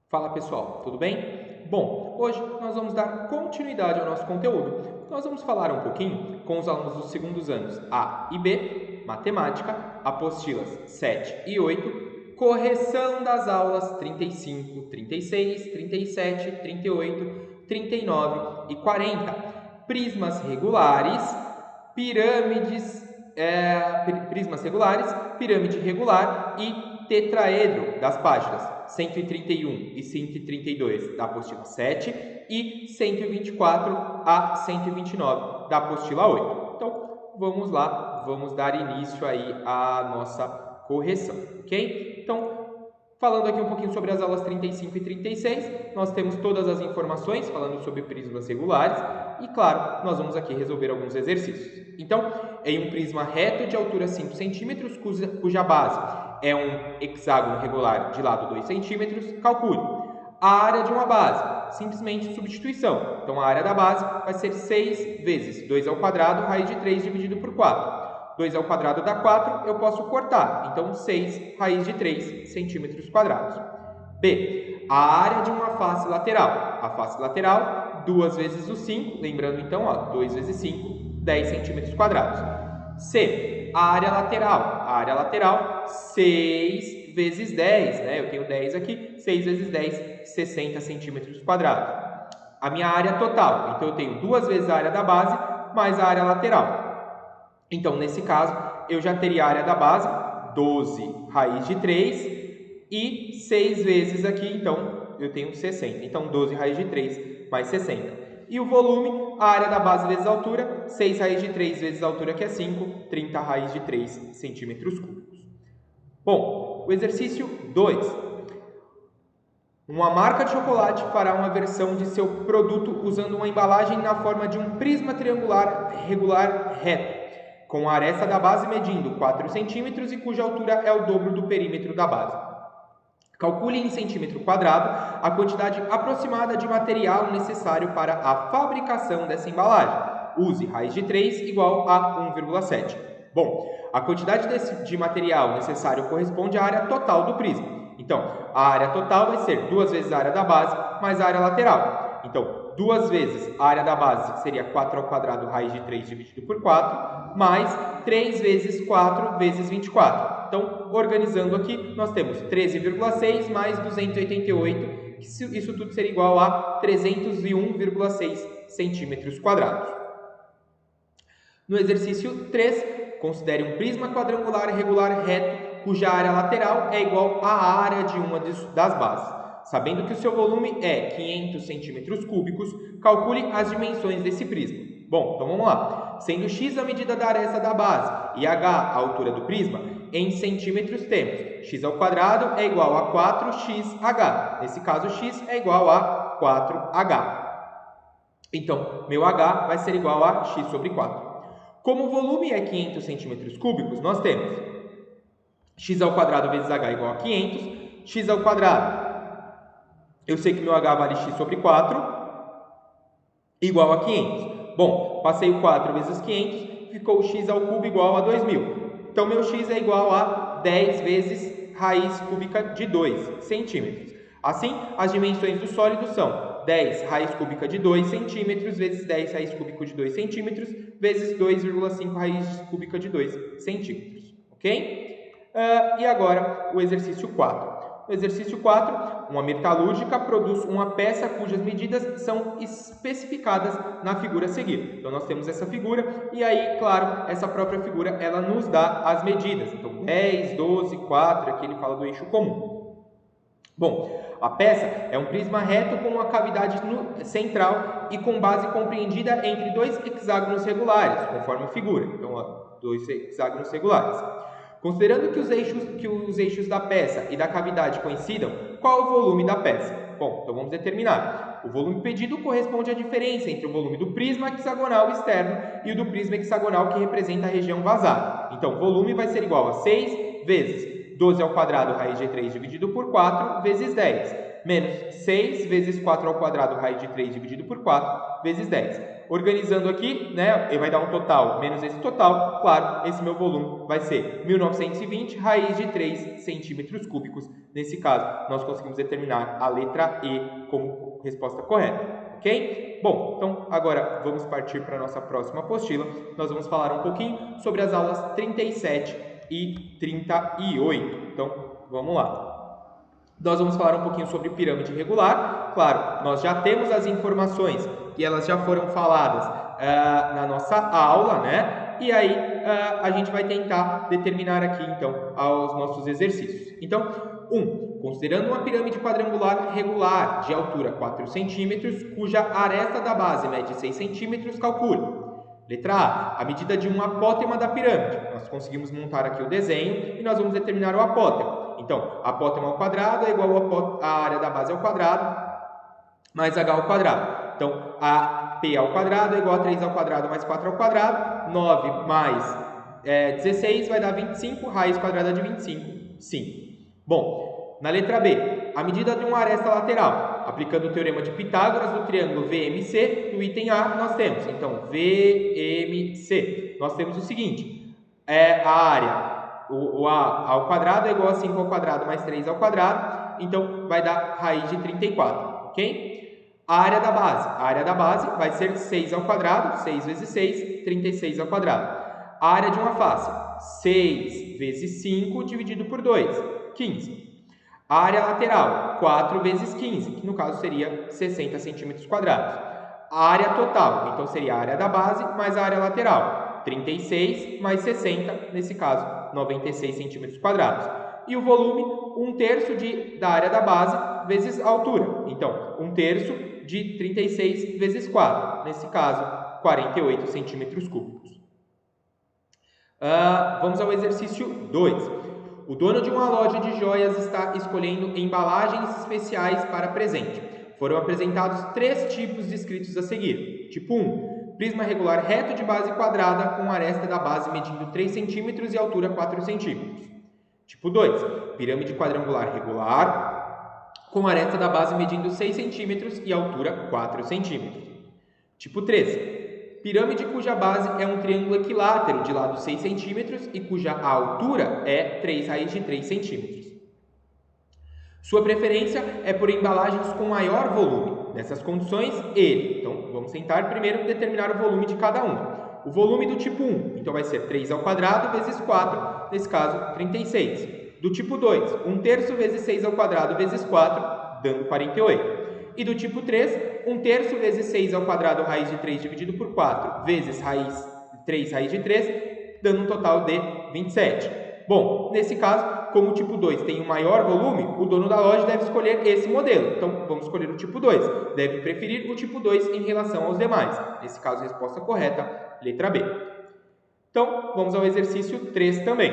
Fala pessoal, tudo bem? Bom, hoje nós vamos dar continuidade ao nosso conteúdo. Nós vamos falar um pouquinho com os alunos dos segundos anos A e B, Matemática, apostilas 7 e 8, correção das aulas 35, 36, 37, 38, 39 e 40, prismas regulares, pirâmide regular e tetraedro das páginas 131 e 132 da apostila 7 e 124 a 129 da apostila 8. Então, vamos lá, vamos dar início aí à nossa correção, ok? Então, falando aqui um pouquinho sobre as aulas 35 e 36, nós temos todas as informações falando sobre prismas regulares e, claro, nós vamos aqui resolver alguns exercícios. Então, em um prisma reto de altura 5 cm, cuja base é um hexágono regular de lado 2 cm, calcule a área de uma base, simplesmente substituição. Então, a área da base vai ser 6 vezes 2 ao quadrado, raiz de 3 dividido por 4. 2 ao quadrado dá 4, eu posso cortar. Então, 6 raiz de 3 centímetros quadrados. B. A área de uma face lateral. A face lateral, 2 vezes o 5. Lembrando, então, 2 vezes 5, 10 centímetros quadrados. C. A área lateral. A área lateral, 6 vezes 10. Né? Eu tenho 10 aqui. 6 vezes 10, 60 centímetros quadrados. A minha área total. Então, eu tenho 2 vezes a área da base mais a área lateral. Então, nesse caso, eu já teria a área da base, 12 raiz de 3, e 6 vezes aqui, então, eu tenho 60. Então, 12 raiz de 3 mais 60. E o volume, a área da base vezes a altura, 6 raiz de 3 vezes a altura, que é 5, 30 raiz de 3 centímetros cúbicos. Bom, o exercício 2. Uma marca de chocolate fará uma versão de seu produto usando uma embalagem na forma de um prisma triangular regular reto, com a aresta da base medindo 4 centímetros e cuja altura é o dobro do perímetro da base. Calcule em centímetro quadrado a quantidade aproximada de material necessário para a fabricação dessa embalagem. Use raiz de 3 igual a 1,7. Bom, a quantidade de material necessário corresponde à área total do prisma. Então, a área total vai ser 2 vezes a área da base mais a área lateral. Então, 2 vezes a área da base seria 4 ao quadrado raiz de 3 dividido por 4, mais 3 vezes 4 vezes 24. Então, organizando aqui, nós temos 13,6 mais 288, que isso tudo seria igual a 301,6 centímetros quadrados. No exercício 3, considere um prisma quadrangular regular reto cuja área lateral é igual à área de uma das bases. Sabendo que o seu volume é 500 centímetros cúbicos, calcule as dimensões desse prisma. Bom, então vamos lá. Sendo x a medida da aresta da base e h a altura do prisma, em centímetros temos x ao quadrado é igual a 4xh. Nesse caso, x é igual a 4h. Então, meu h vai ser igual a x sobre 4. Como o volume é 500 centímetros cúbicos, nós temos x ao quadrado vezes h igual a 500, x ao quadrado, eu sei que meu h vale x sobre 4, igual a 500. Bom, passei o 4 vezes 500, ficou x ao cubo igual a 2.000. Então, meu x é igual a 10 vezes raiz cúbica de 2 centímetros. Assim, as dimensões do sólido são 10 raiz cúbica de 2 centímetros vezes 10 raiz cúbica de 2 centímetros vezes 2,5 raiz cúbica de 2 centímetros. Ok? E agora, o exercício 4. No exercício 4, uma metalúrgica produz uma peça cujas medidas são especificadas na figura a seguir. Então, nós temos essa figura e aí, claro, essa própria figura, ela nos dá as medidas. Então, 10, 12, 4, aqui ele fala do eixo comum. Bom, a peça é um prisma reto com uma cavidade central e com base compreendida entre dois hexágonos regulares, conforme a figura. Então, dois hexágonos regulares. Considerando que os eixos da peça e da cavidade coincidam, qual o volume da peça? Bom, então vamos determinar. O volume pedido corresponde à diferença entre o volume do prisma hexagonal externo e o do prisma hexagonal que representa a região vazada. Então, o volume vai ser igual a 6 vezes 12 ao quadrado raiz de 3 dividido por 4 vezes 10, menos 6 vezes 4 ao quadrado raiz de 3 dividido por 4 vezes 10. Organizando aqui, né, ele vai dar um total menos esse total, claro, esse meu volume vai ser 1920 raiz de 3 centímetros cúbicos. Nesse caso, nós conseguimos determinar a letra E como resposta correta, ok? Bom, então agora vamos partir para a nossa próxima apostila. Nós vamos falar um pouquinho sobre as aulas 37 e 38. Então, vamos lá. Nós vamos falar um pouquinho sobre pirâmide regular. Claro, nós já temos as informações e elas já foram faladas na nossa aula, né? E aí a gente vai tentar determinar aqui, então, os nossos exercícios. Então, considerando uma pirâmide quadrangular regular de altura 4 centímetros, cuja aresta da base mede 6 centímetros, calcule. Letra A, a medida de um apótema da pirâmide. Nós conseguimos montar aqui o desenho e nós vamos determinar o apótema. Então, apótema ao quadrado é igual a área da base ao quadrado mais h ao quadrado. Então, AP ao quadrado é igual a 3 ao quadrado mais 4 ao quadrado. 9 mais 16 vai dar 25, raiz quadrada de 25, 5. Bom, na letra B, a medida de uma aresta lateral. Aplicando o teorema de Pitágoras do triângulo VMC, no item A, nós temos, então, VMC. Nós temos o seguinte, a área, o A ao quadrado é igual a 5 ao quadrado mais 3 ao quadrado, então vai dar raiz de 34, ok? A área da base vai ser 6 ao quadrado, 6 vezes 6, 36 ao quadrado. A área de uma face, 6 vezes 5 dividido por 2, 15. A área lateral, 4 vezes 15, que no caso seria 60 centímetros quadrados. A área total, então seria a área da base mais a área lateral, 36 mais 60, nesse caso, 96 centímetros quadrados. E o volume, 1/3 da área da base vezes a altura. Então, 1/3 de 36 vezes 4, nesse caso, 48 centímetros cúbicos. Vamos ao exercício 2. O dono de uma loja de joias está escolhendo embalagens especiais para presente. Foram apresentados 3 tipos descritos a seguir. Tipo 1, prisma regular reto de base quadrada com aresta da base medindo 3 cm e altura 4 cm. Tipo 2, pirâmide quadrangular regular com aresta da base medindo 6 cm e altura 4 cm. Tipo 3, pirâmide cuja base é um triângulo equilátero de lado 6 cm e cuja altura é 3 raiz de 3 cm. Sua preferência é por embalagens com maior volume. Nessas condições, ele. Então, vamos tentar primeiro determinar o volume de cada uma. O volume do tipo 1, então vai ser 3 ao quadrado vezes 4, nesse caso, 36. Do tipo 2, 1/3 vezes 6 ao quadrado vezes 4, dando 48. E do tipo 3, 1/3 vezes 6 ao quadrado raiz de 3 dividido por 4 vezes 3 raiz de 3, dando um total de 27. Bom, nesse caso, como o tipo 2 tem um maior volume, o dono da loja deve escolher esse modelo. Então, vamos escolher o tipo 2. Deve preferir o tipo 2 em relação aos demais. Nesse caso, a resposta correta, letra B. Então, vamos ao exercício 3 também.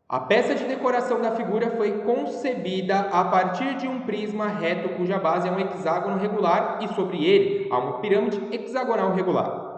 A peça de decoração da figura foi concebida a partir de um prisma reto cuja base é um hexágono regular e sobre ele há uma pirâmide hexagonal regular.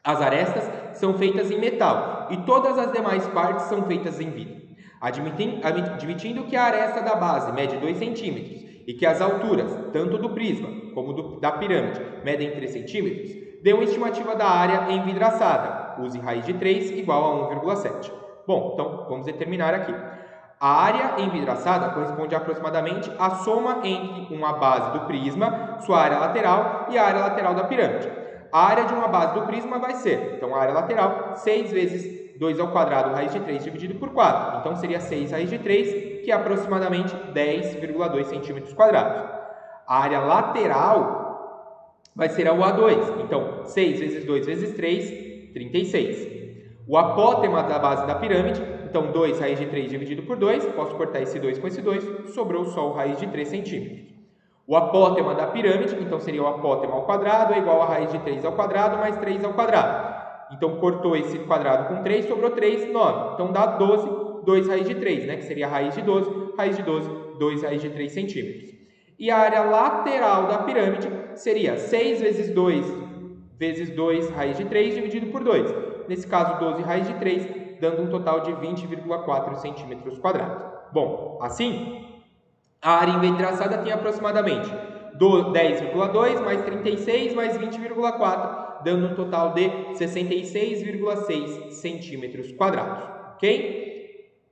As arestas são feitas em metal e todas as demais partes são feitas em vidro. Admitindo que a aresta da base mede 2 centímetros e que as alturas, tanto do prisma como da pirâmide, medem 3 centímetros, dê uma estimativa da área envidraçada. Use raiz de 3 igual a 1,7. Bom, então vamos determinar aqui. A área envidraçada corresponde aproximadamente à soma entre uma base do prisma, sua área lateral e a área lateral da pirâmide. A área de uma base do prisma vai ser, então a área lateral, 6 vezes 2 ao quadrado raiz de 3 dividido por 4. Então seria 6 raiz de 3, que é aproximadamente 10,2 centímetros quadrados. A área lateral vai ser a UA2. Então 6 vezes 2 vezes 3, 36. O apótema da base da pirâmide, então 2 raiz de 3 dividido por 2, posso cortar esse 2 com esse 2, sobrou só o raiz de 3 centímetros. O apótema da pirâmide, então seria o apótema ao quadrado, é igual a raiz de 3 ao quadrado mais 3 ao quadrado. Então, cortou esse quadrado com 3, sobrou 3, 9. Então, dá 12, 2 raiz de 3, né? Que seria a raiz de 12, 2 raiz de 3 centímetros. E a área lateral da pirâmide seria 6 vezes 2 raiz de 3 dividido por 2. Nesse caso, 12 raiz de 3, dando um total de 20,4 centímetros quadrados. Bom, assim, a área envidraçada tem aproximadamente 10,2 mais 36 mais 20,4, dando um total de 66,6 centímetros quadrados, ok?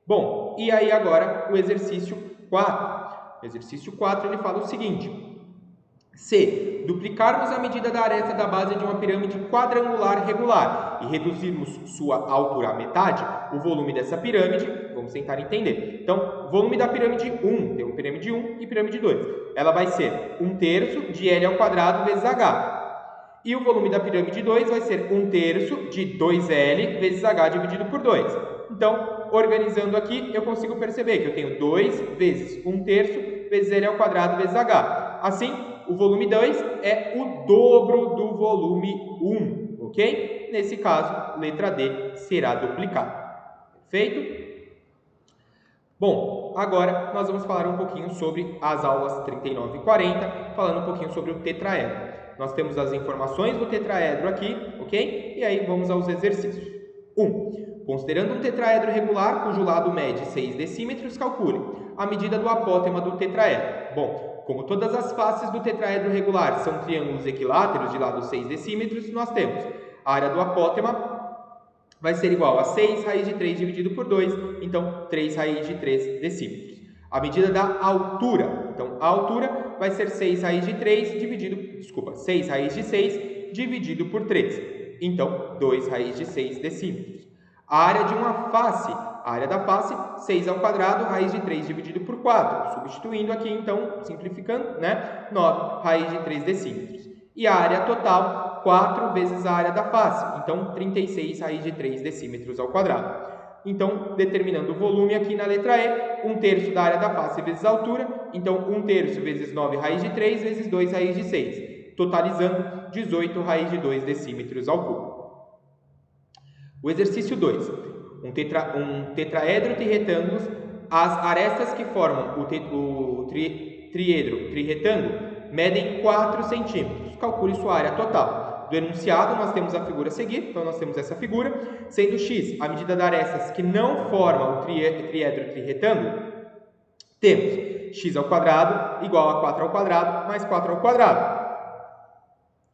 Bom, e aí agora o exercício 4. O exercício 4 ele fala o seguinte: se duplicarmos a medida da aresta da base de uma pirâmide quadrangular regular e reduzirmos sua altura à metade, o volume dessa pirâmide, vamos tentar entender. Então, volume da pirâmide 1, tem pirâmide 1 e pirâmide 2. Ela vai ser 1/3 de L ao quadrado vezes H. E o volume da pirâmide 2 vai ser 1/3 de 2L vezes H dividido por 2. Então, organizando aqui, eu consigo perceber que eu tenho 2 vezes 1/3 vezes L ao quadrado vezes H. Assim, o volume 2 é o dobro do volume 1, ok? Nesse caso, letra D será duplicado. Perfeito? Bom, agora nós vamos falar um pouquinho sobre as aulas 39 e 40, falando um pouquinho sobre o tetraedro. Nós temos as informações do tetraedro aqui, ok? E aí vamos aos exercícios. 1. Considerando um tetraedro regular cujo lado mede 6 decímetros, calcule a medida do apótema do tetraedro. Bom, como todas as faces do tetraedro regular são triângulos equiláteros de lado 6 decímetros, nós temos a área do apótema vai ser igual a 6 raiz de 3 dividido por 2, então 3 raiz de 3 decímetros. A medida da altura, então a altura vai ser 6 raiz de 3 6 raiz de 6 dividido por 3, então 2 raiz de 6 decímetros. A área de uma face, a área da face, 6 ao quadrado, raiz de 3 dividido por 4. Substituindo aqui, então, simplificando, né? 9 raiz de 3 decímetros. E a área total, 4 vezes a área da face. Então, 36 raiz de 3 decímetros ao quadrado. Então, determinando o volume aqui na letra E, 1/3 da área da face vezes a altura. Então, 1/3 vezes 9 raiz de 3 vezes 2 raiz de 6. Totalizando 18 raiz de 2 decímetros ao cubo. O exercício 2. Um tetraedro trirretângulo, as arestas que formam o triedro trirretângulo medem 4 centímetros. Calcule sua área total. Do enunciado, nós temos a figura a seguir, então nós temos essa figura, sendo x a medida das arestas que não formam o triedro trirretângulo, temos x ao quadrado igual a 4 ao quadrado mais 4 ao quadrado.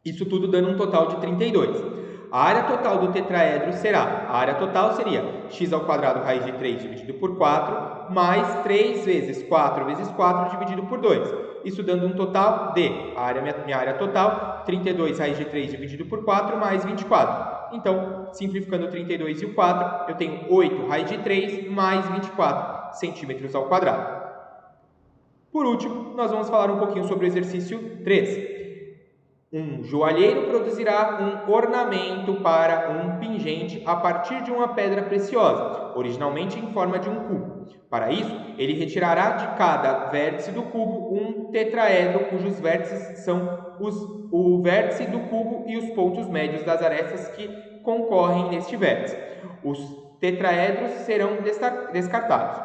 Isso tudo dando um total de 32. A área total do tetraedro será, a área total seria x ao quadrado raiz de 3 dividido por 4, mais 3 vezes 4 vezes 4 dividido por 2. Isso dando um total de, minha área total, 32 raiz de 3 dividido por 4 mais 24. Então, simplificando o 32 e o 4, eu tenho 8 raiz de 3 mais 24 centímetros ao quadrado. Por último, nós vamos falar um pouquinho sobre o exercício 3. Um joalheiro produzirá um ornamento para um pingente a partir de uma pedra preciosa, originalmente em forma de um cubo. Para isso, ele retirará de cada vértice do cubo um tetraedro cujos vértices são o vértice do cubo e os pontos médios das arestas que concorrem neste vértice. Os tetraedros serão descartados.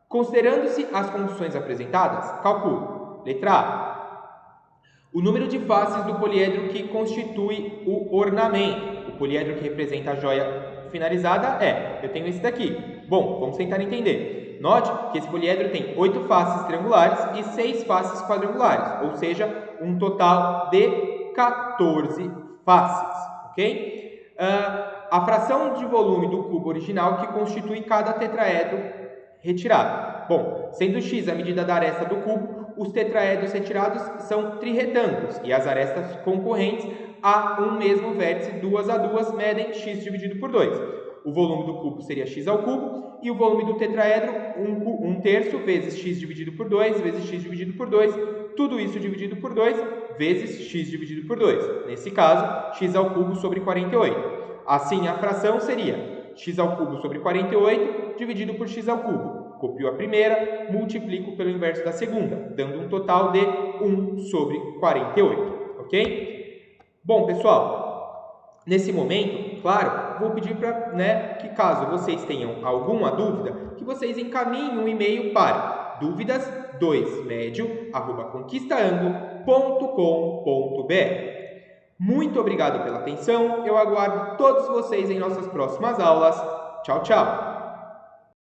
Considerando-se as condições apresentadas, calcule. Letra A. O número de faces do poliedro que constitui o ornamento. O poliedro que representa a joia finalizada eu tenho esse daqui. Bom, vamos tentar entender. Note que esse poliedro tem 8 faces triangulares e 6 faces quadrangulares, ou seja, um total de 14 faces, ok? A fração de volume do cubo original que constitui cada tetraedro retirado. Bom, sendo x a medida da aresta do cubo, os tetraedros retirados são trirretângulos e as arestas concorrentes a um mesmo vértice 2 a 2 medem x dividido por 2. O volume do cubo seria x ao cubo e o volume do tetraedro 1/3 vezes x dividido por 2 vezes x dividido por 2, tudo isso dividido por 2 vezes x dividido por 2. Nesse caso, x ao cubo sobre 48. Assim, a fração seria x ao cubo sobre 48 dividido por x ao cubo. Copio a primeira, multiplico pelo inverso da segunda, dando um total de 1 sobre 48, ok? Bom, pessoal, nesse momento, claro, vou pedir para, que caso vocês tenham alguma dúvida, que vocês encaminhem um e-mail para dúvidas2medio@conquistaanglo.com.br. Muito obrigado pela atenção, eu aguardo todos vocês em nossas próximas aulas. Tchau, tchau!